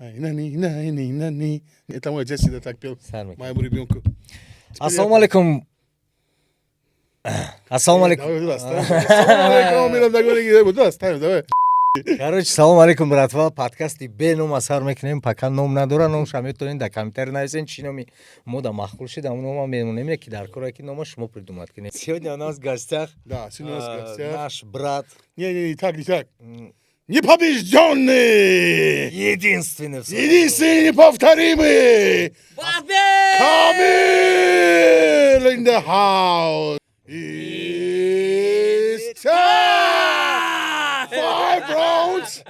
Это мой дед всегда так пел моему ребенку. Ассаламу алейкум. Ассаламу алейкум. Давай. Короче, салам алейкум, братва. Подкасти беном асар мекунем, пока ном надора, ном шаметонин да компьютер навесен чиноми. Мода махкулши да нома мемунем, ки дар кора ки нома шумо придумат кине. Сегодня у нас в гостях наш брат. Не так. Непобежденный! Единственный в своем Единственный неповторимый! Камил in the house! It's time! 5 rounds!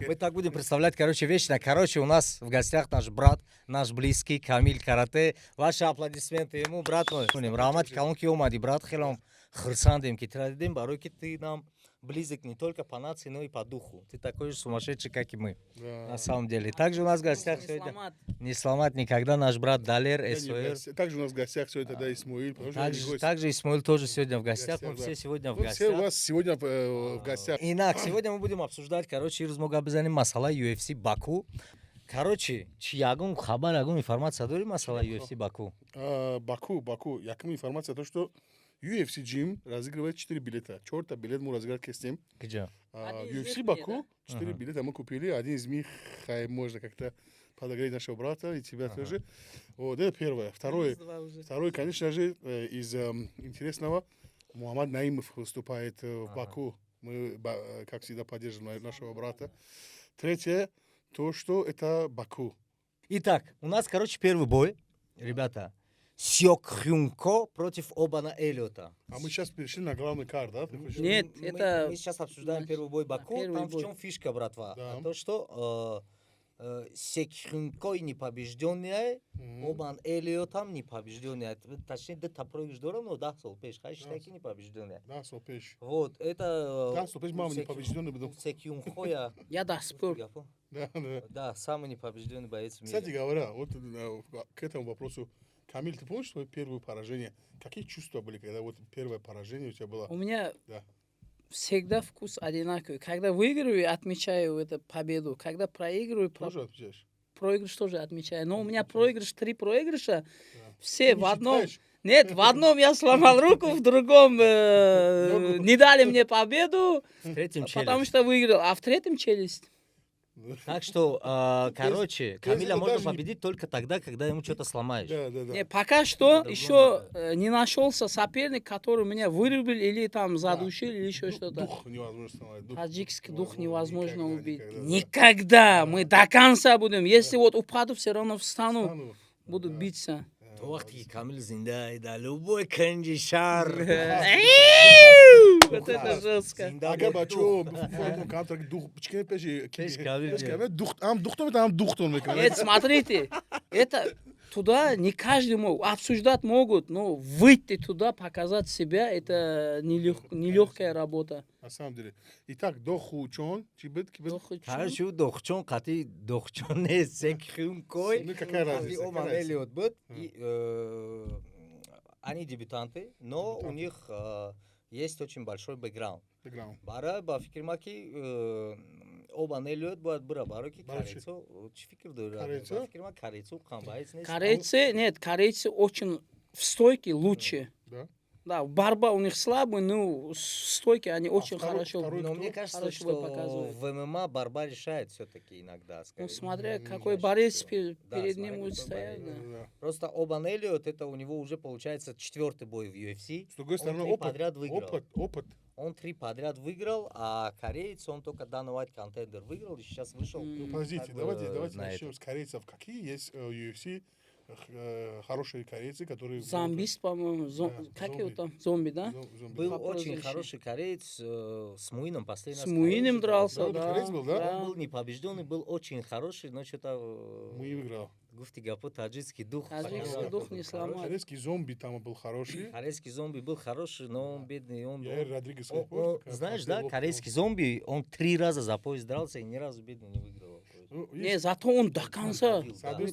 Мы так будем представлять, вечно. У нас в гостях наш брат, наш близкий Камиль Карате. Ваши аплодисменты ему, брат мой. Рамат Калунки Омади, брат, хелом хрсандем, китрадем, баруки ты нам близок не только по нации, но и по духу. Ты такой же сумасшедший, как и мы. Да. На самом деле. Также у нас в гостях сегодня... Не сломать никогда наш брат Далер, Исмаил. Также у нас в гостях сегодня Исмаил. Также Исмаил тоже сегодня в гостях. Мы все сегодня в гостях. Все у вас сегодня в гостях. Итак, сегодня мы будем обсуждать, размогабизани масала UFC Баку. Чиягун хабар, информация дори масала UFC Баку? Баку. Яким информация, то что UFC Gym разыгрывает 4 билета. Черта билет мы разыграть кестем. Где? UFC Баку 4 билета мы купили. Один из них можно как-то подогреть нашего брата и тебя тоже. Вот это первое. Второе, конечно же, из интересного, Мухаммад Наимов выступает в Баку. Мы, как всегда, поддерживаем нашего брата. Третье, то, что это Баку. Итак, у нас, первый бой, ребята. Сёк Хюнко против Обана Эллиота. А мы сейчас перешли на главный карт, да? Нет, мы сейчас обсуждаем первый бой Баку. Там в чем фишка, братва? Да. То, что Сёк Хюнко непобежденный, Обан Эллиотам непобежденный. Точнее, да, проигрыш дорого, но да, сол пеш. Хайши таки непобежденный. Да, сол пеш. Вот, это... Да, сол пеш, мама непобежденный был. Сёк Хюнко, я да, спор. Да, самый непобежденный боец в мире. Кстати говоря, вот к этому вопросу, Камиль, ты помнишь свое первое поражение? Какие чувства были, когда вот первое поражение у тебя было? У меня всегда вкус одинаковый. Когда выигрываю, отмечаю эту победу. Когда проигрываю, тоже отмечаешь? Проигрыш тоже отмечаю. Но у меня проигрыш, 3 проигрыша, все в одном. Нет, в одном я сломал руку, в другом не дали мне победу, потому что выиграл, а в третьем челюсть. Так что, Камиля можно победить только тогда, когда ему что-то сломаешь. Да. Не, пока что еще не нашелся соперник, который меня вырубил или там задушил, или еще что-то. Дух невозможно сломать. Таджикский дух невозможно убить. Никогда. Мы до конца будем. Если вот упаду, все равно встану. Буду биться. То вахти Камиль зинда, да, любой кандишар. Вот это жестко. Ага, бачо, контракт дух, почему пеши? Дух. Нет, смотрите, это туда не каждый мог, обсуждать могут, но выйти туда, показать себя, это нелегкая работа. На самом деле. Итак, Дохучон, Чибет, Хорошо, Дохчон, Кати, Дохчон, не Секхюнкой. Ну, какая разница? Оман Эллиот будет. Они дебютанты, но у них есть очень большой бэкграунд. Бара, Бафикирмаки, Обан Эллиот будет Бараки, Карецо, Чификир Дура, Бафикирмаки, Карецо, Камбайц. Корейцы очень в стойке лучше. Да? Да, борьба у них слабая, но в стойке они очень хорошо. Но мне кажется, что в ММА борьба решает все-таки иногда. Ну, смотря какой борец перед ним будет стоять. Просто Обан Эллиот, это у него уже получается 4-й бой в UFC. С другой стороны, опыт. Он 3 подряд выиграл, а кореец, он только Дана Уайт контендер выиграл и сейчас вышел. Ну, подождите, давайте начнем с корейцев. Какие есть в UFC хорошие корейцы, которые... Зомбист, по-моему. Как его там? Зомби, да? Был очень хороший кореец с Муином последний раз. С Муином дрался, да. Он был непобежденный, был очень хороший, но что-то... Муин выиграл. Гуфти Гапо, таджикский дух. Таджикский дух не сломал. Корейский зомби там был хороший. Корейский зомби был хороший, но он бедный. Родригес. Знаешь, да, корейский зомби, он 3 раза за пояс дрался и ни разу бедный не выиграл. Не, зато он до конца.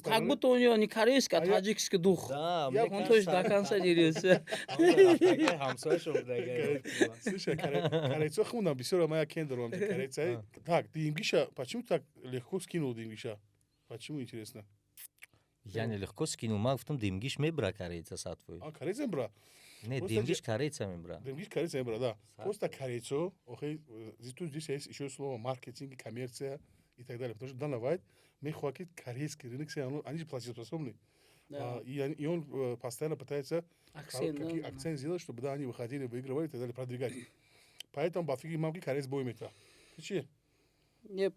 Как будто у него не корейский, а таджикский дух. Да, он тоже до конца дерется. Слушай, корейцов хмуна, бисера моя кендером, корейцы. Так, Дингиша, почему так легко скинул Дингиша? Почему, интересно? Я нелегко скинул, маг в том дымгиш мебра корейца сатвой. А, корейца бра? Не, Просто дымгиш корейца мебра. Дымгиш корейца бра, да. Просто корейцо, окей, здесь есть еще слово маркетинг, коммерция и так далее. Потому что Дана Вайт, мы хватит корейский рынок, они же платежеспособны. Да. И он постоянно пытается Акцент, акцент сделать, чтобы да, они выходили, выигрывали и так далее, продвигать. Поэтому Бафики мамки корейц боем это. Ты Не,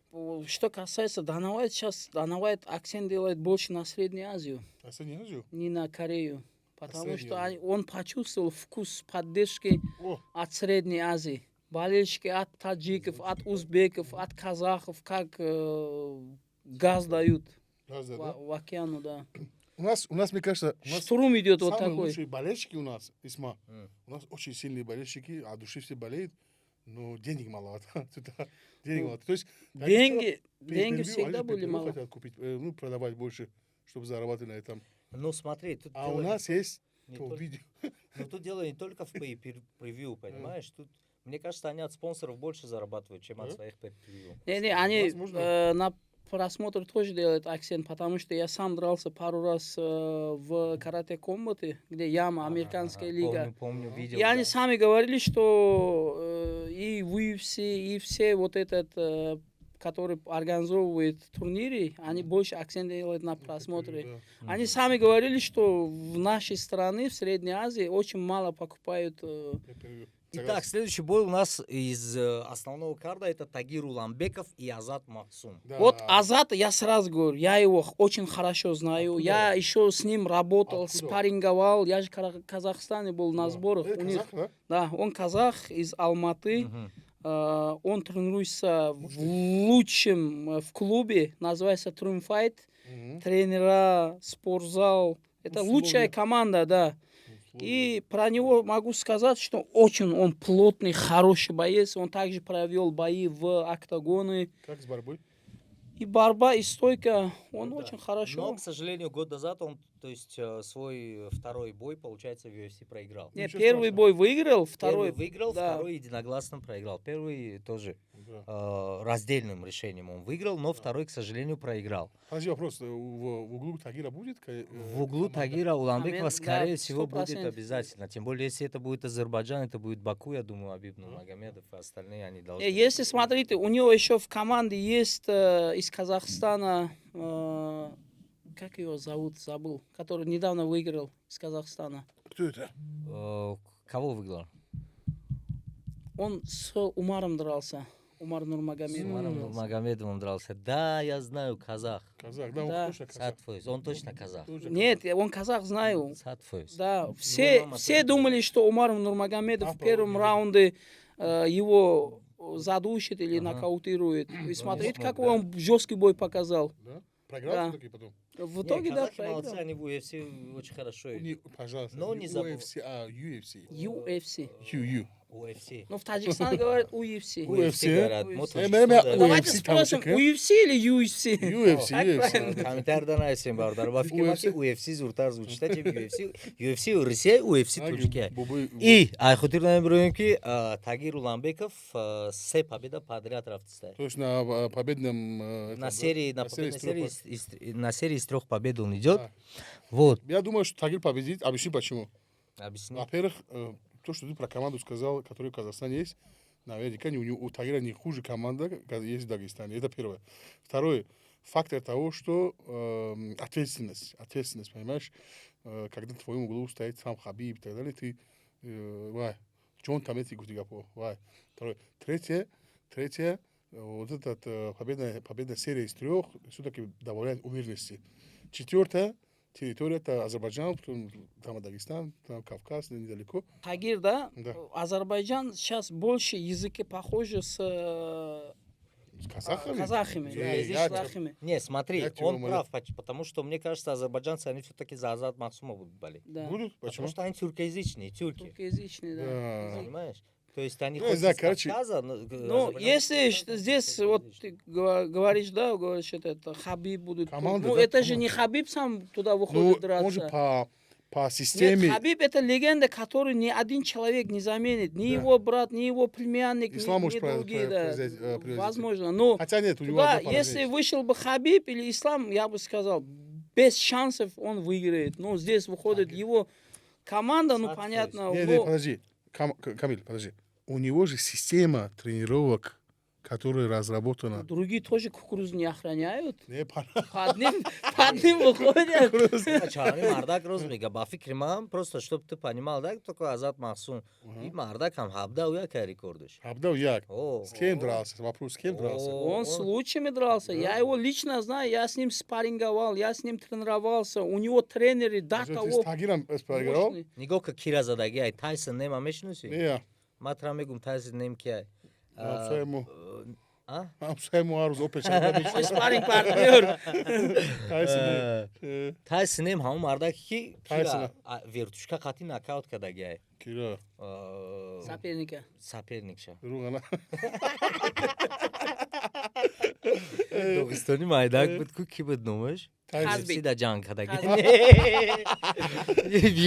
что касается Дана Вайт, сейчас Дана Вайт акцент делает больше на Среднюю Азию, А что не знаю? не на Корею. Потому Среднюю что Азию. он почувствовал вкус поддержки О, от Средней Азии. Болельщики от таджиков, от узбеков, от казахов, как газ дают разве, да? в океану, да. У нас, мне кажется, у нас Штурм идет вот самые такой. лучшие болельщики у нас, Исма. У нас очень сильные болельщики, от души все болеют, но денег маловато. Денег маловато. То есть Деньги они всегда же были pay-per-view мало. хотят купить, продавать больше, чтобы зарабатывать на этом. Ну смотри, тут А у дело нас есть не то только- видео. Ну тут дело не только в pay-per-view, понимаешь? Тут, мне кажется, они от спонсоров больше зарабатывают, чем от Да? своих pay-per-view. Не, они Возможно. на просмотр тоже делают акцент, потому что я сам дрался пару раз в карате комбаты, где яма, американская лига. Помню, видел. И они да. сами говорили, что и в UFC, и все вот этот, который организовывает турниры, они больше акцент делают на просмотре. Да. Они сами говорили, что в нашей стране, в Средней Азии, очень мало покупают. Pay-per-view. Итак, следующий бой у нас из основного карда это Тагир Уламбеков и Азат Махсум. Да. Вот Азат, я сразу говорю, я его очень хорошо знаю. Откуда? Я еще с ним работал, Откуда? спарринговал. Я же в Казахстане был на сборах. У них. Казах, да? Да, он казах из Алматы. Мгм. Он тренируется в лучшем в клубе, называется Трумфайт. Мгм. Тренера, спортзал. Это Условия. лучшая команда, да. И про него могу сказать, что очень он плотный, хороший боец. Он также провел бои в октагоны. Как с борьбой? И борьба, и стойка. Он Ну да. очень хорошо. Но, к сожалению, год назад он, то есть, свой второй бой, получается, в UFC проиграл. Нет, Ничего первый страшного. бой выиграл, второй Первый выиграл, да. второй единогласно проиграл. Первый тоже Да. раздельным решением он выиграл, но второй, к сожалению, проиграл. Подожди, вопрос. В углу Тагира будет? В углу Тагира Уламбекова, да, скорее всего, будет 100%. обязательно. Тем более, если это будет Азербайджан, это будет Баку, я думаю, Абиб Нурмагомедов и остальные, они должны... Если смотрите, у него еще в команде есть из Казахстана, как его зовут, забыл, который недавно выиграл из Казахстана. Кто это? Кого выиграл? Он с Умаром дрался. Умар Нурмагомедов. С Умаром Нурмагомедовым дрался. Да, я знаю, казах. Казах. Да, он Да. точно казах. Сатфойс, он точно казах. Тоже Нет, он казах, знаю. Сатфойс. Да, Ну, все мама думали, что Умар Нурмагомедов в первом раунде его задушит или Ага. нокаутирует. И смотрите, смог, как да. он жесткий бой показал. Да? Проиграл Да. все-таки потом? В итоге, да, казахи молодцы, проиграл. они в UFC очень хорошо идут. Пожалуйста. Но не забыл. UFC, а UFC. UFC. UU. UFC. Ну, в Таджикистане говорят UFC. UFC, говорят, UFC. вот Э, очень мен- что, да. Давайте UFC спросим, там UFC или UFC? UFC, Как UFC. правильно? Комментарийдан aytсаң бауырдар ба UFC. UFC зуртар звучит а чем UFC Россия UFC Туркия Бубы- и айхутирдан бироем ки Тагир Уламбеков се победа подряд рафтста То есть на победном... на серии на серии из трех на серии из 3 побед он идет. Да. Вот, Я думаю, что Тагир победит. Объясни почему. объясни. Во-первых, то, что ты про команду сказал, которая в Казахстане есть, наверняка у Тагира не хуже команда, как есть в Дагестане. Это первое. Второе. Фактор того, что ответственность, понимаешь? Когда в твоем углу стоит сам Хабиб и так далее, ты... Джон Тамети Гутигапо. Второе. Третье. Вот эта победная серия из 3 все-таки добавляет уверенности. Четвертое. Территория это Азербайджан, потом там Дагестан, там Кавказ, недалеко. Тагир, да? Да. Азербайджан сейчас больше языки похожи с С казахами? казахами. Да, Я с тебя- казахами. Не, смотри, Я тебя он умоляю. прав, потому что мне кажется, азербайджанцы, они все-таки за Азат Махсума будут болеть. Да. Будут? Почему? Потому что они тюркоязычные, тюрки. Туркоязычные, да. Да. Понимаешь? То есть они Ну, хоть я знаю, из короче, Кавказа, Ну, если здесь вот ты говоришь, да, говоришь, это Хабиб будет. Команда, Ну, да, это же команда. не Хабиб сам туда Ну, выходит он же драться. по системе. Хабиб это легенда, которую ни один человек не заменит. Ни его брат, ни его племянник, Ислам ни может другие. произвести. Возможно. Но Хотя нет, у него туда, одно если поражение. вышел бы Хабиб или Ислам, я бы сказал, без шансов он выиграет. Но здесь выходит его команда, ну понятно. Не, но- подожди. Камиль, подожди. У него же система тренировок, которая разработана. Другие тоже кукурузу не охраняют. Не, Под ним выходят. Чари мардак роз мега. Ба фикри ман, просто чтоб ты понимал, да, такой Азат Махсун. И мардак там 17 рекордыш. Абдал як. О, С кем дрался? Вопрос, с кем дрался? Он с лучшими дрался. Я его лично знаю, я с ним спарринговал, я с ним тренировался. У него тренеры до Ты с того Тагиром спарринговал? мощные. нигоҳ ка киразадаги ай Тайсон нема мешнуси? Не, Матра мегум Тайсон нем ки ай. ҳамсоямо ҳар рӯз опешада Мой спарринг-партнер. Тайсон нем ҳамон мардаке ки Тайсона. вертушка қатӣ нокаут кардаги ай. кира Соперника. Соперникша. дурӯғ ана Догистони майдак буд ку ки буд номаш? Хазби. UFC да ҷанг кардаги. Хазби.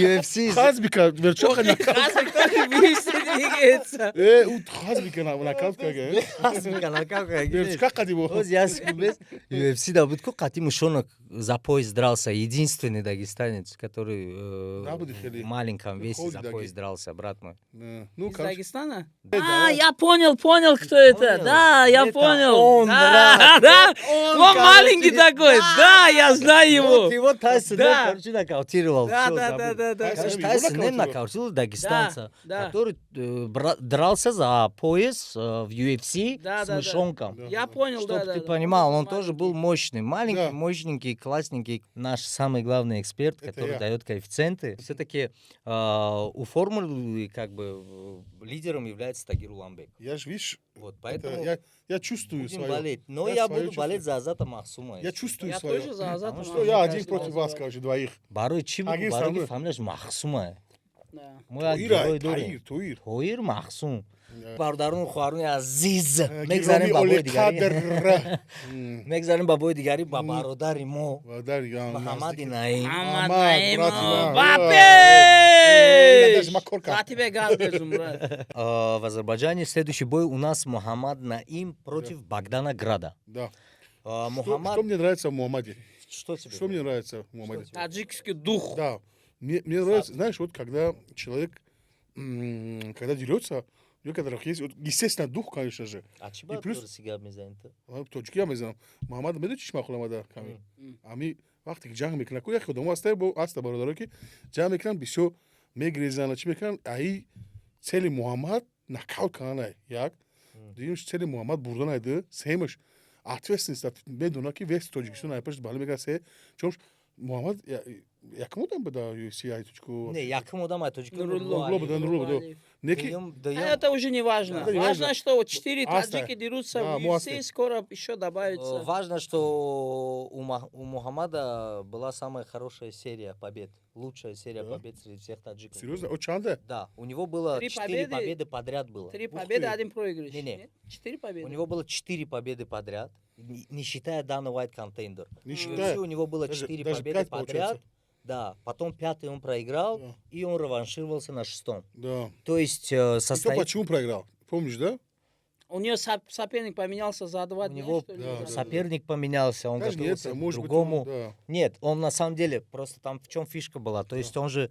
UFC. хазбика верчақа Хазбик тоже вместе двигается. у хазбика накаут кага Хазби ка нокаут кардаги. верчақа қадимо Оз яску без UFC да буд ку қатӣ мушонок за пояс дрался. Единственный дагестанец, который Да, буду хели. в маленьком весе Ходи, за Даги. пояс дрался, брат мой. ну Из короче Дагестана? да. Я понял, кто это. Понял? Да, я Это понял. он, Да, брат. да. Он, Он короче, маленький такой. да. Да, я знаю его. Вот его Тайсон Да. короче нокаутировал. Да, Всё, да, забыл. да, да, да. Короче, Тайсон Тайсон его не нокаутировал? нокаутировал дагестанца, Да, да. который дрался за пояс в UFC Да, с да, да. мышонком. Я понял, да, Чтобы да. ты да. понимал, он тоже был Маленький. мощный. Маленький, Да. мощненький, классненький. Наш самый главный эксперт, Это который я. дает коэффициенты. Все-таки у формулы как бы лидером является Тагир Уламбек. я ж видишь Вот, это поэтому я чувствую будем свое болеть. Но Я я своё буду болеть чувствую. за Азата Махсума. я чувствую Я свое тоже за Азата. Потому что Махсума. я один против вас короче двоих Барои чӣ буду? Тагир Барои самый. фамилияш Махсума. Да. Мо як Туира, герой дорем. Туир. Тоир Махсум. Да. Бародарону хоҳарони азиз. Гироми Мегзарем ба бои дигари. Олиқадр. Мегзарем ба бои дигари ба бародари мо. Вадар, я Муҳаммади наздик. Наим. Мамад Мамад, Наимов. брат, Бапе! даже Макорка. За тебя гал держим, брат. В Азербайджане следующий бой у нас Мухаммад Наим против Богдана Града. Да. Мухаммад... Что мне нравится в Мухаммаде? Что тебе? Что мне нравится в Мухаммаде? Таджикский дух. Да. Мне нравится, знаешь, вот когда человек, когда дерется, у некоторых есть, вот, естественно, дух, конечно же. А чӣ И бояд плюс- дори сигар мезанӣ ту? Тоҷики ҳам мезанам. Муҳаммад медони чӣ мақола омада ками? Ами вақте ки ҷанг мекунад, ко як одам аста бародаро ки ҷанг мекунанд, бисёр мегрезанад, чӣ мекунанд, аи цели Муҳаммад нокаут кардана як. Дуюмш цели Муҳаммад бурдана ду, сеюмш ответственность медонад ки вес Тоҷикистон айпаш бали мегӯяд се, чунш Муҳаммад якум одам буда UFC ай точку. Не, якум одам ай тоҷики Нурло буда, Нурло буда. Неки Это уже не важно. Это не Важно, важно. что вот 4 Аста. таджики дерутся Да, в мы UFC, аста. скоро еще добавится. Важно, что у Мухаммада была самая хорошая серия побед. Лучшая серия Да. побед среди всех таджиков. серьезно, о чанда? Да, у него было 3 4 победы. победы подряд было. 3 Ух победы, ты. 1 проигрыш. Не-не. Нет? 4 победы. У него было 4 победы подряд, не считая Дана White Contender. Не В считая. UFC у него было Даже- 4 даже победы 5 подряд. получается. Да, потом 5-й он проиграл, Да. и он реваншировался на 6-м. Да. То есть И то состоит... почему проиграл? Помнишь, да? У нее соперник поменялся за 2 У дня, него что ли? Да, да, соперник поменялся, он Даже не готовился это, к может быть, другому. он, да. Нет, он на самом деле, просто там в чем фишка была. То есть он же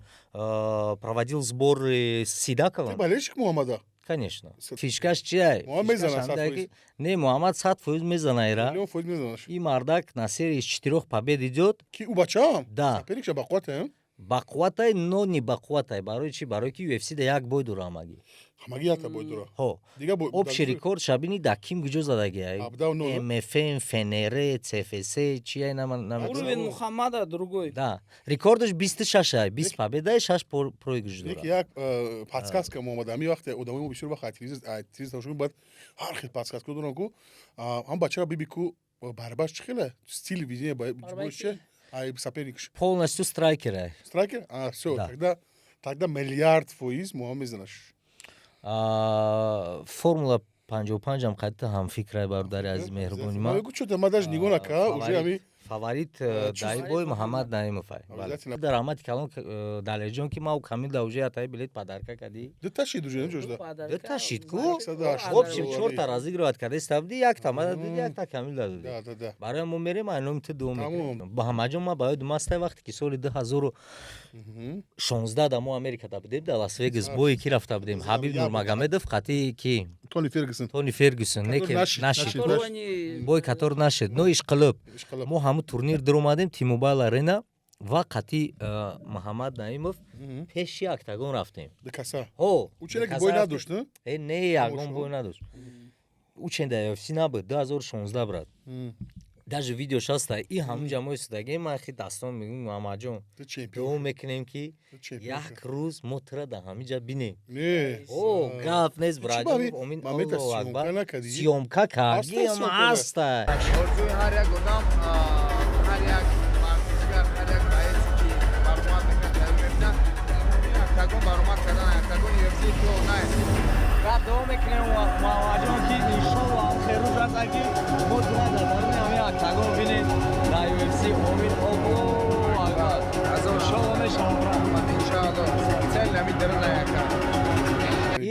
проводил сборы с Ты Сидаковым. болельщик Мухаммада? Конечно. С- Фишкаш чай. Муҳаммад мезанад 100 фоиз. Не, Мухаммад 100% мезанайра. Миллион фоиз мезанаш. И Мардак на серии из 4 побед идет. Ки у бачаам? Да. Соперникша бақуатаем? Бақуатай, но не бақуатай. Барои чи? Барои ки UFC да як бой дура амаги. Ҳамаги якта бой дура. Хо. Дига бой. Общий рекорд шабини да ким гуҷо задаги ай. Абдал но. МФН, ФНР, ЦФС, чи ай намедонам. Уровень Мухаммада другой. Да. Рекордаш 26 ай. 20 победай, 6 проигрыш Як дура. як подсказка Муҳаммад ами вақте одамои мо бисёр вақт телевизия тамошо мебояд ҳар хел подсказка дорам ку ҳам бачаро биби ку барбаш чӣ хеле стил видения боиш че? Ай соперникш. Полностью страйкер ай. Страйкер? Всё, Да. тогда миллиард фоиз Муҳаммад мезанаш. Формула 55 ам қадда ҳам фикрай бародари азиз меҳрубони ман. Мегӯ чӯ ма даже нигоҳ накарда уже ами фаворит даи бой Муҳаммад Наимов ай. Дар Раҳмати калон Далерҷон ки мау Камил Давҷи атаи билет подарка кади. Дташид уже нечожда. Дташид ку. 180 В общем 4 та разыгрывать кади ставди, як та мада дади, як та Камил дади. Да. Барои мо мерем айном ту дум мекунем. Муҳаммаҷон ма баёд мастай вақте ки соли 2016 да мо Америкада будем, да Лас-Вегас бой ки рафта будем. Ҳабиб Нурмагомедов қати ки Тони Фергюсон. не ки нашид. Которого бой катор нашид. Но ишқилиб. Мо ҳамун турнир дурумадем Тимобайл Арена ва қати Муҳаммад Наимов пеш яктагон рафтем. Декаса. О, Ученик бой надошт, не? Не, ягон бой надошт. Учен да UFC набуд 2016 брат. Даже видео шаста и ҳамун ҷамои судаги ман хи дастон мегӯм Муҳаммаҷон. Дуом мекунем ки як рӯз мо тира да ҳамиҷа бинем. Не. О, гап нест браҷон. Амин Аллоҳу акбар. Сиёмка кардем аста. орзуи ҳар як одам ҳар як варзишгар ҳар як раисе ки баромад мекунад мефта яктагон баромад кардан яктагон UFC то не гап давом мекунем Муҳаммаҷон ки иншоллоҳ охиррӯз ҳаста ки мо дура дар даруни ҳамин яктагон бинем дар UFC Амин Аллоҳу акбар иншоллоҳ мешавад иншоллоҳ цел ҳамин даруна якта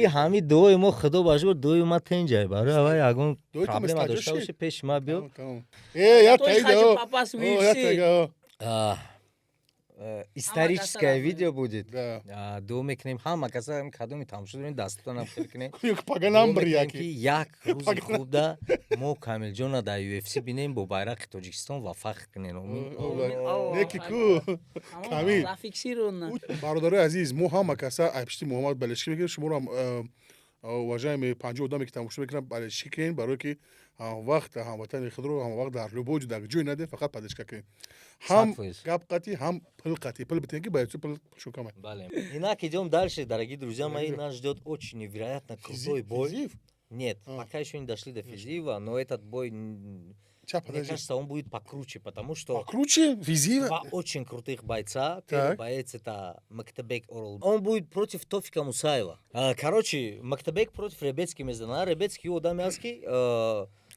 И ҳами дуои мо худо бажбор дуои ма тенҷай барои ава ягон проблема дошта боше пеши ма биё. Я Кто же хочу попасть в UFC? Историческое видео будет. Да. Дуо мекунем ҳама каса кадоми тамошо дорем дастотонам хел кунем. Паганам бир Ки яки. як рӯзи хубда мо Камилҷона дар UFC бинем бо байрақи Тоҷикистон ва фахр кунем. Неки ку. Камил. Зафиксировано. Бародари азиз, мо ҳама каса айбшти Муҳаммад балешки мекунем. Шуморо уважаемые 50 одаме ки тамошо мекунам балешки кунем барое ки ҳамвақт ҳамватани худро ҳамвақт дар любой ҷо дар ҷой надем фақат падешка кунем. ҳам гап қатӣ ҳам пил қатӣ пил битем ки баёти пил шукамай. Инак идем дальше, дорогие друзья мои, нас ждет очень невероятно крутой бой. Нет, пока еще не дошли до физива, но этот бой, мне кажется, он будет покруче, потому что Покруче? Физива? два очень крутых бойца. Первый боец это Мактабек Орл. Он будет против Тофика Мусаева. Короче, Мактабек против Ребецки мезана. Ребецки одамяски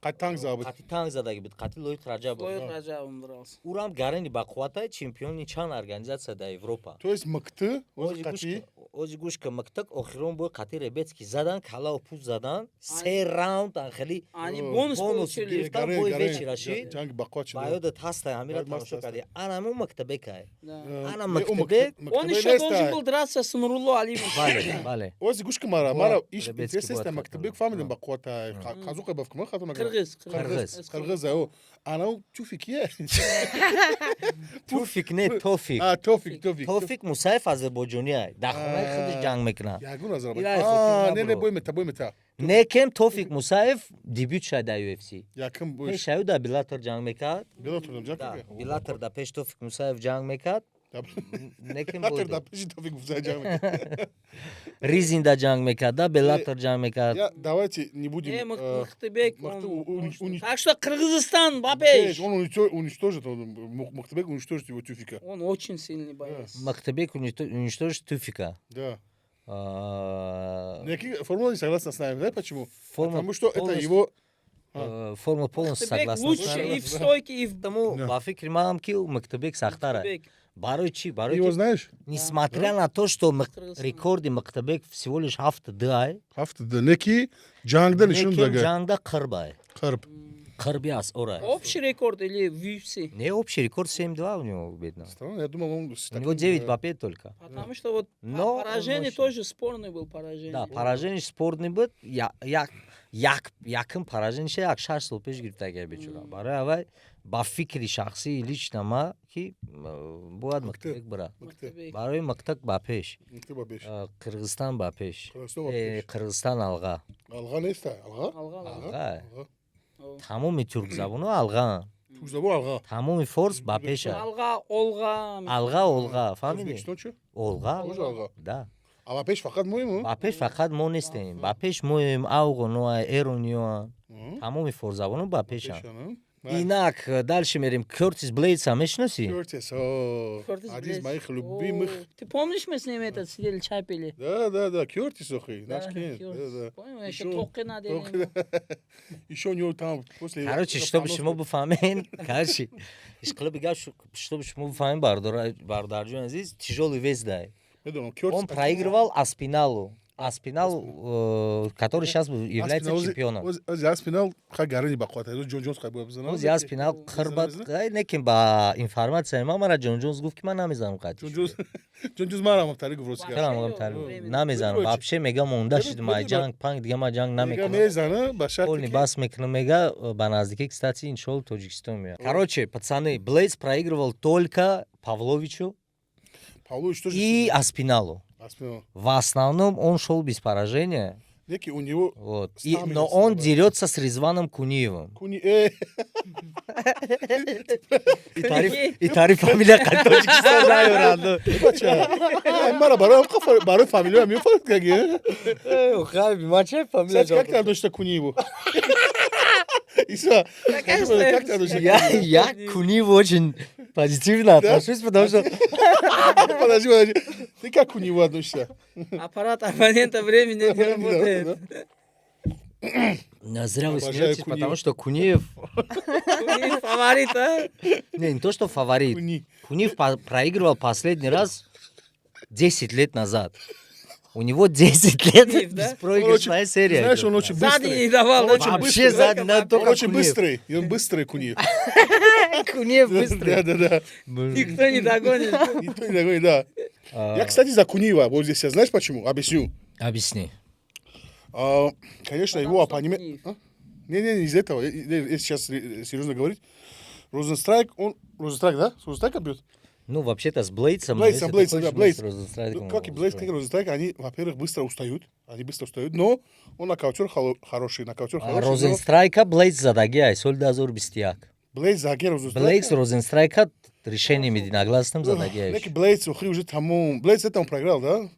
Қатанг забуд. қати танг задаги буд. Қати Лоид Раджабов. Лоид Раджабов дрался. Урам гарани ба қувватай чемпиони чанд организация да Европа. То есть мыкты, қати? Ози гӯшка мактак охирон бой қати Ребецки задан, калау пуст задан, 3 раунд анхели Они бонус гирифтан, бой вечи рашид. Ҷанг бақот шуда. Ба ёдат ҳастай ҳамира тамошо кардӣ. Анаму Мактабекай. Да. Ана Мактабек. Он еще должен был драться с Нурулло Алимовым. Бале. Ози гӯшка мара иш Ребецки интересеста бояд Мактабек қатар. фаҳмидем ба қувватай. Қазуқай бафкама хатуна. Қырғыз. Қырғыз. Анау Туфик кие? Туфик не Тофик. Тофик. Тофик Мусаев азербойҷониай. Дар хонаи худаш ҷанг мекунад. Ягон аз Не бой мета. Некем Тофик Мусаев дебют шуд дар UFC. Яким бой. Пешаю дар Беллатор ҷанг мекард. Белатордам ҷанг Да, мекард. Беллатор дар пеш Тофик Мусаев ҷанг мекард. Некем бой. Да пеши Тофик Мусаев ҷанг мекард. Ризинда ҷанг мекард, да Беллатор ҷанг мекард. Давайте не будем. Мактабек. Так что Кыргызстан, бабеш. Он уничтожит, Мактабек уничтожит его Туфика. Он очень сильный боец. Мактабек уничтожит Туфика. Да. Некие формулы не согласны с нами, знаете почему? Потому что это полностью- его... Форма полностью Мактабек согласна. лучше и в стойке, и в... Тому ба фикри ман ки Мактабек сахтар аст. Мактабек. Барои чи? Барои Его ки знаешь? несмотря на то, что Кыргызстан. рекорди Мактабек всего лишь 7 ай, Haftada neki Cang'da nişan некем daga. ҷангда қирб ай. Kırp. Қирби аст, ора. Общий рекорд или в UFC? Не общий рекорд 7-2 у него, бедно. Странно, я думал, он... У него 9-5 только. Потому что вот Но поражение он тоже спорный был поражение. Да, поражение спорный буд. Яким поражение ше як 6 сол пеш гирифтагия бечура. Барои авай ба фикри шахсии лично ма ки бояд Мактабек бира. Мактабек. Барои Мактабек ба пеш. Mektuba 5. Қирғизстон ба пеш. Kırgızistan var 5. Қирғизстон алға. Alga neyse? Alga? Алга, алга. Алға. Alga. Тамоми туркзабону алға. Tuzlabu alga. Тамоми форс ба пеш ай. Алга, Олга. Алға, олға. Фаҳмидӣ? Özbekistan çu? Олға. Тоже alga. Да. Ama 5 fakat mu? ба пеш фақат мо нестем. Ба пеш моем авғоноа, эрониоа. Тамоми форзабону ба пешанд. Инак, дальше мерим. Кёртис Блейдса мешноси? Кёртис, Кёртис один из Блейдс. моих любимых. Ты помнишь, мы с ним этот сидели, чай пили? Да, Кёртис, охи, Да, наш клиент. Кёртис. Да. Понял, еще Ещё- тоқы надели. Еще у него там после... Короче, чтобы шумо бифаҳмед, короче, ишқилоби гап, чтобы шумо бифаҳмед, бародарҷон азиз, тяжелый вес дай. Я думал, Кёртис... Он проигрывал Аспиналу. Аспинал, который сейчас является чемпионом. Ози Аспинал ха гарани ба қота. Ҷон Ҷонс қайбу бизанам. Ози Аспинал қирбат, некин ба информация мара Ҷон Ҷонс гуфт ки ман намезанам қатиш. Ҷон Ҷонс мара мактари гуфт рост. Намезанам. Вообще мега монда шуд май ҷанг, панг дига май ҷанг намекунам. Мезана ба шарти. Полный бас мекунам, мега ба наздики, кстати, иншаллах Таджикистон мега. Короче, пацаны, Блейдс проигрывал только Павловичу и Аспиналу. В основном он шел без поражения. Неки у него... Вот. Но он дерется с Резваном Куниевым. И тариф фамилия Таджикистон знаю. Мара барой фамилия мефард каги. Хаби, мачай фамилия. Как ты относишься к Куниеву? Иса, как ты относишься? Я к Куниеву очень позитивно отношусь, потому что... Подожди. Ты как к Куниеву относишься? Аппарат абонента времени не работает. Зря вы смеетесь, потому что Куниев... Куниев фаворит, а? Не то, что фаворит. Куниев проигрывал последний раз 10 лет назад. У него 10 лет беспроигрышная серия. Знаешь, он очень быстрый. Сзади не давал. Вообще сзади надо только Он очень Куниев. быстрый. И он быстрый Куниев. Куниев быстрый. Да. Никто не догонит. Никто не догонит, да. Я, кстати, за Куниева. Вот здесь, знаешь почему? Объясню. Объясни. Конечно, его оппонент... Не, из этого. Если сейчас серьезно говорить. Розенстрайк, да? Розенстрайка бьет? Ну, вообще-то с Блейдсом... Блейдс. Как и Блейдс, как и Розенстрайк, они, во-первых, быстро устают. Но он нокаутер хороший. Розенстрайка Блейдс задагия, солдазор бистияк. Блейдс задагия Розенстрайка? Блейдс Розенстрайка решением единогласным задагия. Неки Блейдс уже тому... Блейдс это он проиграл, да?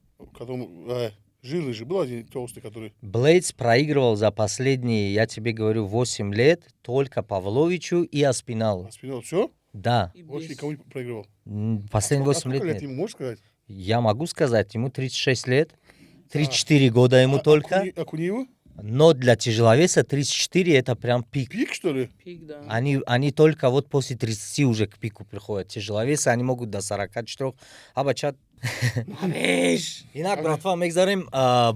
Жирный же был один толстый, который... Блейдс проигрывал за последние, я тебе говорю, 8 лет только Павловичу и Аспиналу. Аспинал, все? Да. Больше никому не проигрывал. Последние 8 лет лет нет. ему можешь сказать? Я могу сказать, ему 36 лет. 34 года ему только. А Куниеву? Но для тяжеловеса 34 это прям пик. Пик, что ли? Пик, да. Они только вот после 30 уже к пику приходят. Тяжеловесы они могут до 44. Абачат. Инак, братва, мегзарем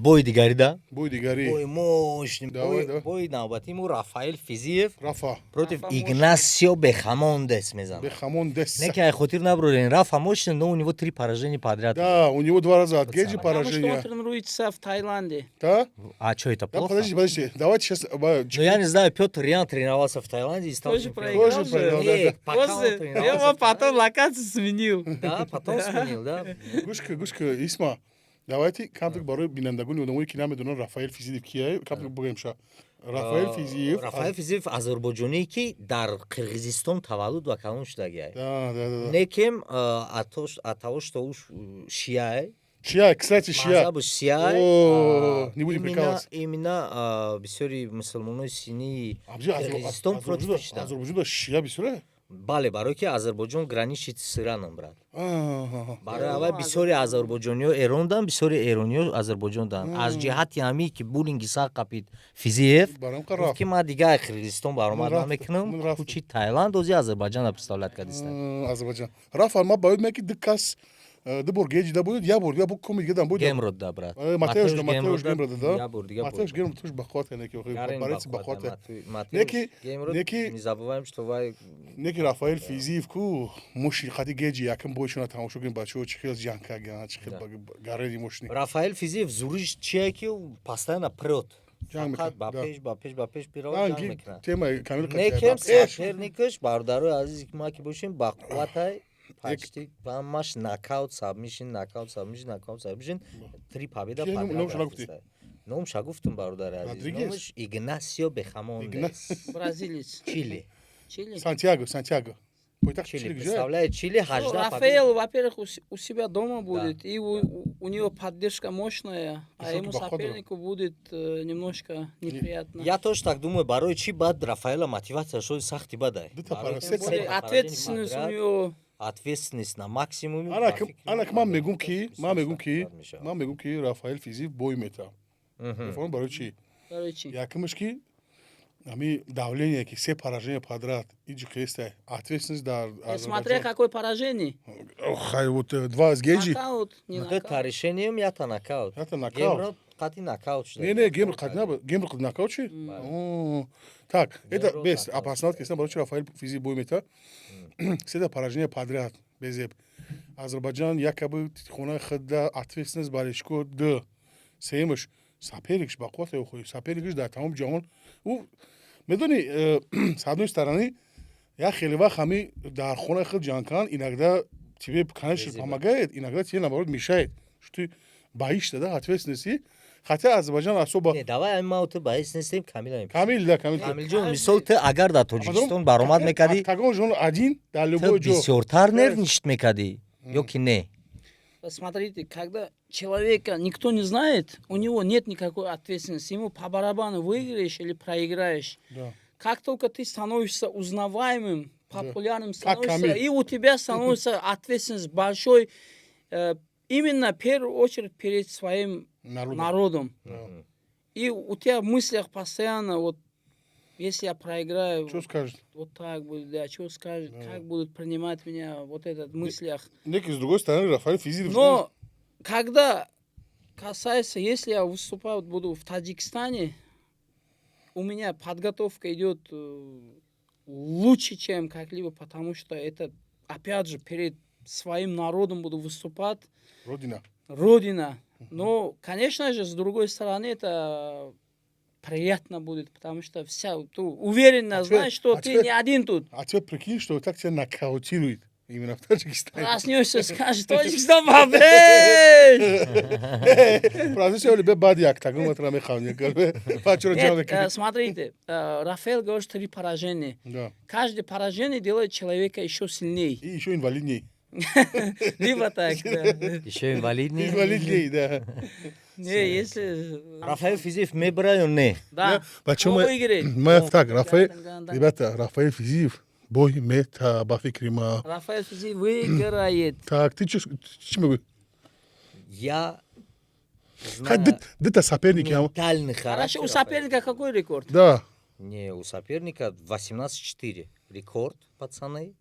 бой дигари, да? Бой дигари. Бой мощный. Давай. Бой навбати ему Рафаэль Физиев Рафа. против Игнасио Бехамондес мезан. Бехамондес. Неки айхотир набрурен. Рафа мощный, но у него 3 поражения подряд. Да, у него 2 раза от Геджи Потому что он поражения. тренируется в Таиланде. Да? А что это Да, плохо? подожди. Давайте сейчас... Ну я не знаю, Петр Ян тренировался в Таиланде и стал Тоже чемпионом. проиграл Тоже проиграл, же. да. Нет, пока он После тренировался его в потом локацию сменил. Да, потом сменил, да. Гушка, Исма. Давайте камтук барои бинандагони одамоне ки намедонанд Рафаэл Физиев кияе камтук бигем ша. Рафаэл Физиев. Рафаэл Физиев азербойҷоние ки дар Қирғизистон таваллуд ва калон шудагия. Да. Некем атавош тоуш шияе. Шия, кстати, шия. Мазҳабу шияе. О, не будем прикалываться. Именно бисёри мусулмонони синни Қирғизистон против шуда. Азербайҷонда шия бисёре? Бале, барое ки Азербойҷон граничит с Ираном, брат. Барои аввал бисёри азербойҷониҳо Эрондан, бисёри эрониҳо Азербойҷондан. Аз ҷиҳати ҳамин ки булинги сар қапид Физиев, гуфт ки ман дига Қирғизистон баромад намекунам, кучи Таиланд ози Азербайҷонро представлят кардиста. Азербайҷон. Рафа, ма баёд меки дикас дубор геҷи да буд, я бор, я бу коми дига дам буд. Гемрод да, брат. Матеуш Гемрод да. Я бор дига буд. Матеуш Гемрод туш бахват неки. Бареци бахват. Матеуш Гемрод, не забываем, что вай... Неки Рафаэл Физиев ку муши хати геҷи якам бойшона тамошо кунем бачаҳо чӣ хел ҷанг карданд, чӣ хел гарени мошини. Рафаэл Физиев зуриш чие ки постоянно прёт. Ҷанг мекунад. ба пеш пирова ҷанг мекунад. Тема камил Некем соперникаш бародарои азизи ки ма ки бошем ба қувватай почти маш нокаут сабмишн 3 победа подряд. Номша гуфтум бародари азиз. Номаш Игнасио Бехамондес. Бразилец. Чили. Сантьяго. пойтахт Чили, Чили где? представляет, Чили Ну, хажда Рафаэл, во-первых, у себя дома будет, и у него поддержка мощная, а что ему ты, походу? сопернику будет немножко неприятно. Я тоже так думаю, барои чи бад Рафаэла мотивация шои сахти бадай. Да-то Барои пора, тем более секс- Ответственность у поражение него... ответственность на максимуме. Анак мам мегум ки Рафаэл Физиев бой мета. Телефон барои чи? Короче, Якимш ки ами давление ки се поражения подряд иджи креста ответственность да смотря какое поражение. хай вот два с геджи. Нокаут, не Это нокаут. решением ята нокаут. Это нокаут. Гемро кати нокаут. Не, гемр нокаучи. Так, это без опасности, если барои Рафаэл Физиев бой мета. Все поражения подряд без Азербайджан якобы хона хада ответственность баришко д сеемш соперникш бақвата хуй соперникш да тамом ҷаҳон медони с одной стороны я хеле вақт ҳами дар хона худ ҷангкан иногда тебе конечно помогает иногда тебе наоборот мешает что ты боишься да ответственности хотя Азербайджан особо Не, давай ама ты боишься Камил. камил да камил Камилҷон мисол ты агар дар Тоҷикистон баромад мекардӣ тагон жон один дар любой ты ҷо бисёртар нервничать мекардӣ ё ки не? Смотрите, когда человека никто не знает, у него нет никакой ответственности. Ему по барабану выиграешь или проиграешь. да. Как только ты становишься узнаваемым, популярным, Как становишься, Камиль. и у тебя становится ответственность большой, именно в первую очередь перед своим народом. Да. И у тебя в мыслях постоянно, вот, если я проиграю, Что скажет? вот так будет, да, что скажет, как будут принимать меня, вот этот в мыслях. Некий с другой стороны Рафаэль Физиев. Но когда касается, если я выступать буду в Таджикистане, у меня подготовка идет лучше, чем как-либо, потому что это, опять же, перед своим народом буду выступать, Родина. Но, конечно же, с другой стороны, это приятно будет, потому что вся, ты уверенно знаешь, что ты не один тут. А теперь прикинь, что так тебя нокаутирует именно в Таджикистане. Проснешься, скажешь, Таджикистан, бабей! Проснешься, либо бадьяк, так мы там Нет, смотрите, Рафаэл говорит, 3 поражения. Да. Каждое поражение делает человека еще сильнее. И еще инвалидней. Либо так, да. Еще инвалидный. Инвалидней, да. Не, если... Рафаэль Физиев мебраю не. Да. Почему? Кто выиграет? Мы так, Рафаэль, Да. ребята, Рафаэль Физиев, бой, мета, Бафикрима. Рафаэль Физиев выиграет. Так, ты что, чем Я знаю. Где-то соперники. Ментальный характер. Хорошо, у соперника какой рекорд? Да. Не, у соперника 18-4. Рекорд, пацаны.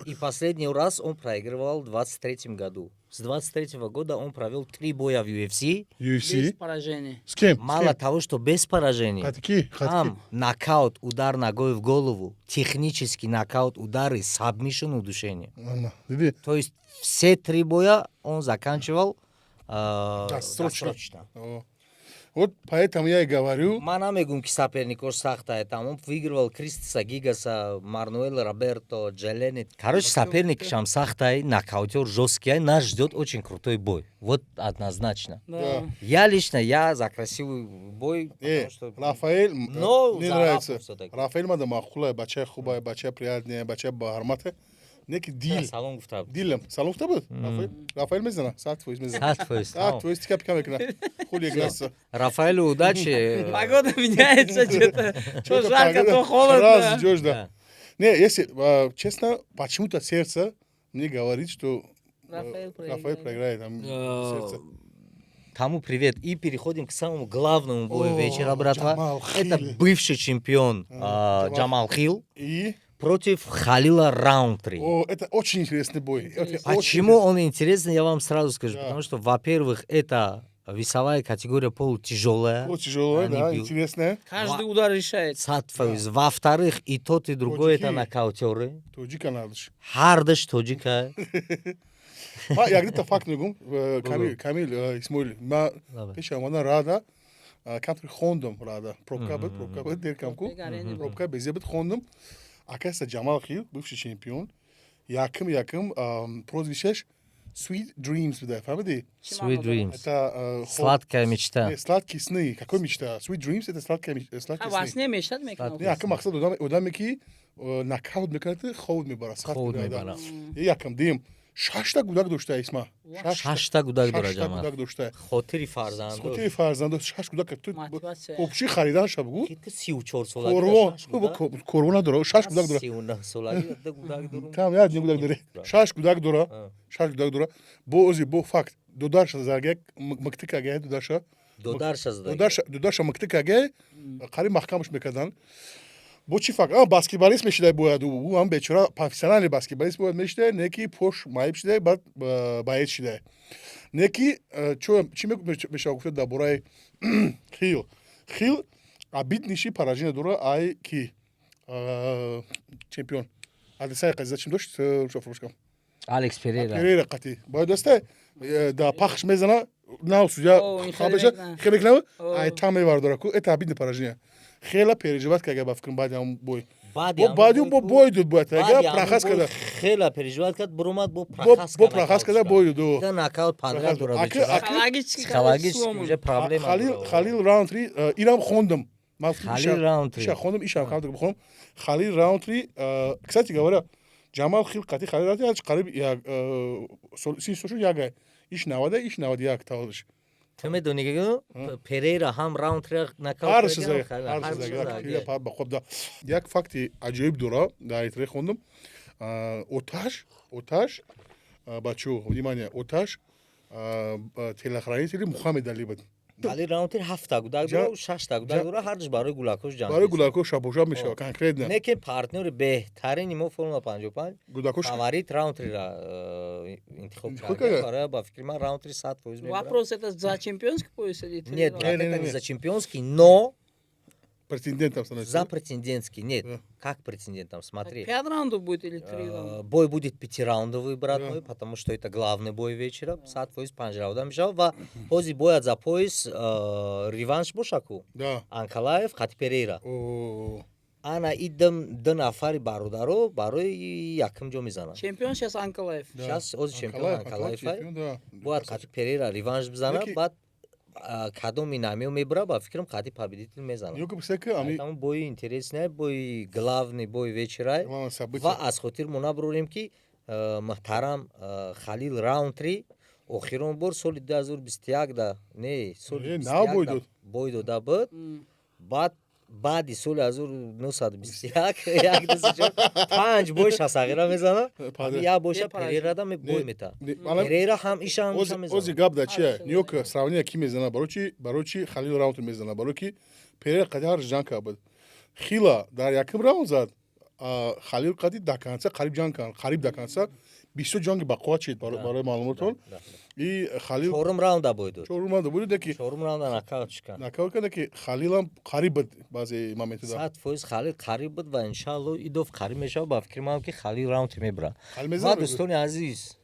И последний раз он проигрывал в 23-м году. С 23-го года он провел 3 боя в UFC. Без поражения. С кем? Мало того, что без поражений. Хатки. Там нокаут, удар ногой в голову, технический нокаут, удары, сабмишн, удушение. То есть все 3 боя он заканчивал досрочно. Вот поэтому я и говорю. Манамегум ки соперникош сахта там он выигрывал Кристиса Гигаса, Марнуэла Роберто, Джелени. Короче, соперник шам сахтай, нокаутер жесткий, нас ждет очень крутой бой. Вот однозначно. Да. Я лично, за красивый бой. Рафаэль, но мне нравится. Рафаэль мада махула, бача хубая, бача приятная, бача бармата. Некий дил. Салон гуфтаб. Дилем. Салон гуфтаб? Рафаэль мезана. Саат твой мезана. Саат твой стика пика мекна. Хули гласа. Рафаэлю удачи. Погода меняется что-то. То жарко, то холодно. Раз идешь, да. Не, если честно, почему-то сердце мне говорит, что Рафаэль проиграет. Тому привет. И переходим к самому главному бою вечера, братва. Это бывший чемпион Джамал Хилл. И против Халила Раунтри. О, это очень интересный бой. Почему он интересный, я вам сразу скажу. Да. Потому что, во-первых, это весовая категория полутяжелая. Полутяжелая, да, интересная. Каждый удар решает. Во-вторых, и тот, и другой это нокаутеры. Тоджика надыш. Хардыш тоджика. Я где-то факт не говорю. Камиль Исмоил. Пиша, она рада. Камтри хондом рада. Пробка бит, деркамку. Пробка безебит хондом. Оказывается, Джамал Хилл, бывший чемпион, якым прозвищеш Sweet Dreams буда, фаҳмидӣ? Sweet Dreams. Это Сладкая мечта. сладкие сны. Какой мечта? Sweet Dreams это сладкие Вас сны. не мешад мекунам. Якам мақсад одаме ки нокаут мекунад, ховд мебарад. Ховд мебарад. Якам дим 6 та гудак дошта исма. 6 та гудак дора 6 та ҷамъ. гудак дошта. Хотири фарзанд. Хотири фарзанд 6 гудак ту Мотивация. обши харидан шабгу. Ки 34 сола. Корвон надора 6 гудак дора. 39 солаги гудак дорум. Там яд не гудак дора. 6 гудак дора. 6 гудак дора. Бо ози бо факт додарша заргак мактикага додарша. Додарша мактикага қариб маҳкамш мекардан. Бо чӣ факт? Баскетболист мешида бояд ӯ ҳам бечора профессионали баскетболист бояд мешида, не ки пош маиб шида, баъд баед шида. Не ки чӣ мешава гуфта дар бораи Хил. Хил абид ниши поражение дора ай ки чемпион. Адресаи қазида чим дошт? Шофрушкам. Алекс Перейра қатӣ. Бояд дасте да пахш мезана, нав судя хелек ай там мевардора ку это абидни поражение. Хела переживать кага ба фикрам баъди ҳамон бой. Баъди бо бой дуд бояд. Ага прахас када. Хела переживать кад буромад бо прахас када бой дуд. Да нокаут подряд дора. Психологически уже проблема. Халил раунд 3 ирам хондам. Халил раунд 3. Хондам ишам хавд бихом. Халил раунд 3 кстати говоря, Ҷамал хил қати Халил раунд 3 қариб як синсошу яга. Иш 90 иш 91 таводиш. تو میدونی که پریرا هم راوند 3 نکاوت هر چیزی با خوب دا یک فکت عجیب داره در ایتره خوندم اوتاش بچو внимание اوتاش телохранители Мухаммед Али بود ولی راوند 7 تا گودак داره و 6 تا گودак داره هرش برای گولاکوش جنگ برای گولاکوش شابوشاب میشه конкретно نه که پارتنر بهترین ما فرمول 55 گولاکوش فاворит راوند 3 را انتخاب کرده برای با فکر من راوند 3 100% میبره Вопрос это за чемпионский пояс или Нет, это не за чемпионский, но претендентом становится. За претендентский, нет. Как претендентом, смотри. 5 раундов будет или 3 раунда? Бой будет 5-раундовый, брат мой, потому что это главный бой вечера. 5 раундов мешал. После боя за пояс реванш бошаку. Да. Анкалаев, Хати Перейра. Ана идем до нафари бародаро, барой яким ҷо мезанам. Чемпион сейчас Анкалаев. Сейчас ози чемпион Анкалаев. Бояд Хати Перейра реванш бизана, баъд кадоми намео мебра, ба фикрам Хати победитель мезанам. Там бой интересный, бой главный бой вечера. Ва аз хотир мо наброрем ки муҳтарам Халил раунд 3 охирон бор соли 2021 да, не, соли 2021 бой дода буд. Баъд баъди соли 1921 як дасачо 5 бой шасағира мезана. Я боша Перейрада бой мета. Перейра ҳам иша ҳам мезана. Ози гап да чия? Ниёк сравнение ки мезана барочи Халил раунд мезана бароки Перейра қадар ҷанг кард. Хила дар яким раунд зад. Халил қади даканса қариб ҷанг кард. Қариб даканса 20 ҷанги бақувват шид барои маълумотон. И Халил чорум раунда бой дод. Чорум раунда бой дод ки чорум раунда нокаут шикан. Нокаут кард ки Халилам қариб буд баъзе моментда. 100% Халил қариб буд ва иншалло идов қариб мешава. Ба фикр менам ки Халил раунд мебра. Ва дӯстони азиз,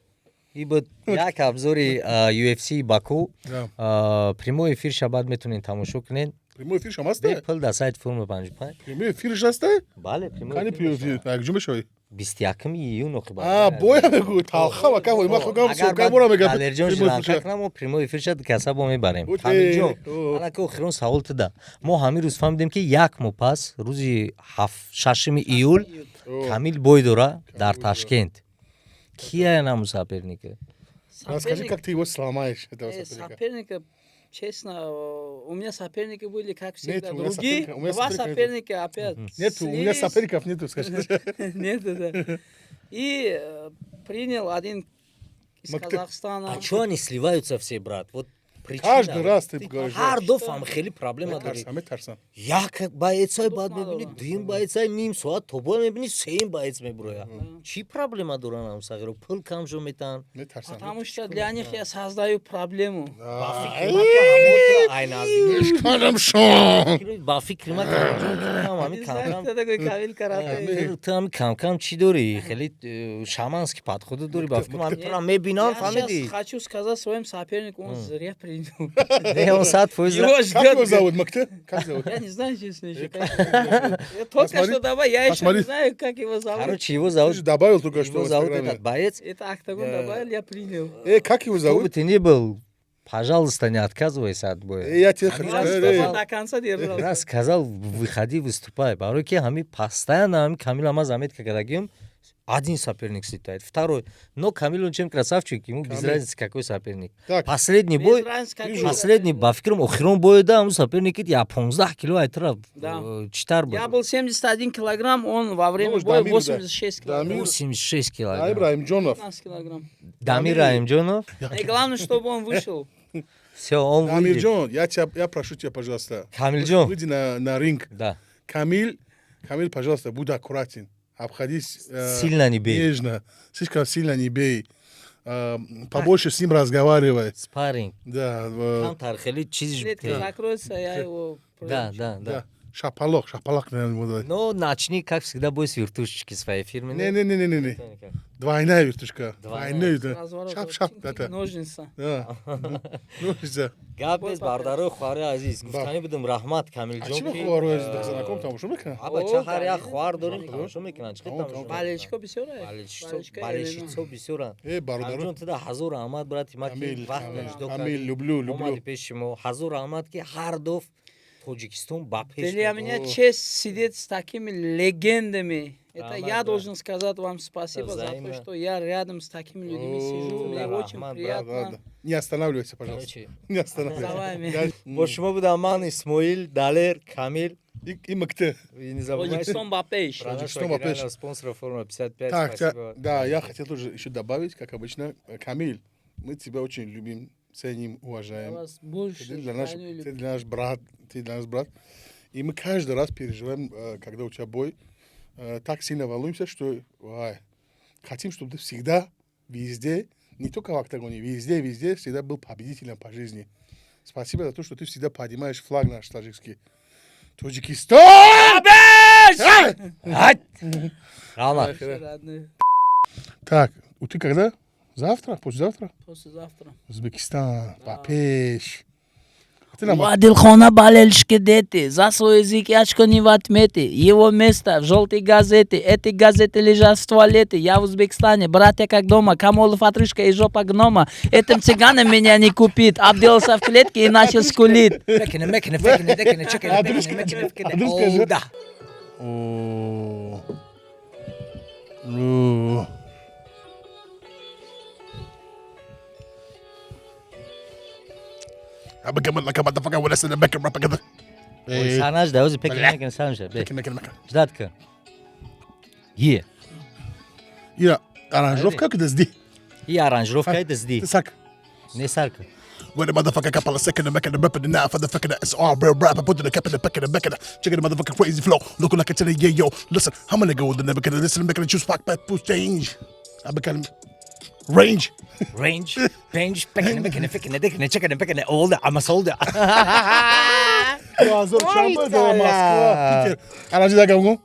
ин буд як обзори UFC Баку. Прямой эфир шабад метонин тамошо кунед. Прямой эфир шам аст? Бепул дар сайти Формула 55. Прямой эфирш аст? Бале, прямой эфир. Кани прямой эфир? Якҷо мешавӣ? 21 июн охиба. Боя мегӯ талха ва каф ма хугам сокамора мегам. Алерҷон ҷиланка кунам прямой эфир шад касабо мебарем. Ҳамиҷон. Ана ки охирон савол туда. Мо ҳамин рӯз фаҳмидем ки як моҳ пас рӯзи 6 июл Камил бой дора дар Ташкент. Кия наму соперника? Расскажи, как ты его сломаешь, этого соперника. Честно, у меня соперники были, как всегда, другие. Два соперника опять. Нет, у меня соперников нету, скажи. Нету, да. И принял один из Казахстана. А что они сливаются все, брат? Вот каждый раз ты говоришь. Ҳар дофам хели проблема доред. Як боецай баъд мебинӣ, дуюм боецай ним соат тобо мебинӣ, сеюм боец меброя. Чӣ проблема доран ҳамсағиро? Пул камҷо метаҳанд. Потому что для них я создаю проблему. Ба фикри ман кам-кам чӣ дорӣ? Хеле шаманский подходу дорӣ. Ба фикри ман мебинам, фаҳмидӣ? Хочу сказать своим соперникам, он зря принял. Не, он сад фойз. Его Как его ждет. зовут, Макте? Как зовут? Я не знаю, честно, еще. Я только что добавил, я еще посмотри. не знаю, как его зовут. Короче, его Ты зовут... же добавил только что Его в зовут Инстаграме. этот боец. Это октагон добавил, я принял. Как его Кто бы зовут? ты ни был, пожалуйста, не отказывайся от боя. Я тебе хочу Я сказать. сказал, до конца держал. Раз сказал, выходи, выступай. Барой ки хами постоянно хами Камил Ама заметка, когда гим, один соперник сидит, второй. Но Камил он чем красавчик, ему без Камил. разницы какой соперник. Так, Последний Без бой, разницы, какой последний соперник. ба фикрам охирон бой да, ему соперник я 15 кило айтра Да. читар бой. Я был 71 килограмм, он во время Ну, уж боя Дамир, да. 86 килограмм. Дамир. 86 а килограмм. Ибраим Джонов. 15 килограмм. Дамир Аймджонов, И главное, чтобы он вышел. все, он Дамир выйдет. Джон, я прошу тебя, пожалуйста. Камильджон. Выйди на ринг. Да. Камиль, пожалуйста, будь аккуратен. Обходись Сильно не бей. нежно. Слишком сильно не бей. Побольше с ним разговаривай. Спарринг. Да, Там тархели чиз. Клетка закроется, я его... Да, да, да. да. Шапалак, наверное, буду говорить. Но начни, как всегда, бой с вертушечки своей фирменной. Не. Двойная вертушка. Двойная. Двойная. Разворот. Шап, Тик-тик, это. Ножница. Да. Ножница. Габез бардаро хвари азиз. Гуфтани будем рахмат А Камилҷон чего ки. хвару знаком там, что мекна? Аба О, чахар я да, хвар да, дорим да. тамошо мекунанд. Чӣ Тамом, тамошо тамом. Балечко бисёра. балешицо бисёранд. Бародаро. Камилҷон туда ҳазур аҳмад брати ма ки Камил, вақт Камил, маждо Камил, кардӣ. люблю. Омади пеши мо ҳазур аҳмад ки ҳар доф Тоҷикистон ба пеш. Для меня честь сидеть с такими легендами. Это Рамазан. я должен сказать вам спасибо за Взаимно. то, что я рядом с такими людьми сижу. Мне да, очень Рахман, приятно. Не останавливайся, пожалуйста. Короче, Не останавливайся. Давай, бо шумо будам ман Исмоил, Далер, Камил. И Макте. И не забывайте. Таджикистан ба пеш. Таджикистан ба пеш. Спонсора форума 55. Так, Спасибо. да, я хотел тоже еще добавить, как обычно. Камиль, мы тебя очень любим, ценим, Я уважаем. вас больше Ты для нас, ценю и ты люблю. для нас брат, ты для нас брат. И мы каждый раз переживаем, когда у тебя бой, так сильно волнуемся, что хотим, чтобы ты всегда, везде, не только в октагоне, везде всегда был победителем по жизни. Спасибо за то, что ты всегда поднимаешь флаг наш таджикский. Таджикистан! Ай! Рахмат. Все родные. Так, ты когда? Завтра? Послезавтра? Послезавтра. Узбекистан, Папеш. Ты нам Адилхона болельщики дети, за свой язык очко не отметьте. Его место в желтой газете. Эти газеты лежат в туалете. Я в Узбекистане, братья как дома. Камолов отрыжка и жопа гнома. Этим цыганом меня не купит. Обделался в клетке и начал скулить. Мекине, чекине. О, да. О. Ну. I'm becoming like a motherfucker when I said the back and rap together. Санаж да, ози пекине, санаж да. Ждатка. Е. Я аранжировка как дезди. И аранжировка это зди. Сак. Не сарка. When the motherfucker couple of second and back and the rap and now for the fucking it's all real rap. I put in the cap in the back and the back and check the motherfucking crazy flow. Looking like a tell yeah yo. Listen, I'm gonna go with the never gonna listen making the choose fuck back push change. I become range. Range, bench, пекине, чекине, all да, ама солда. Азор Шамба, Москва, Питер. Аранжировка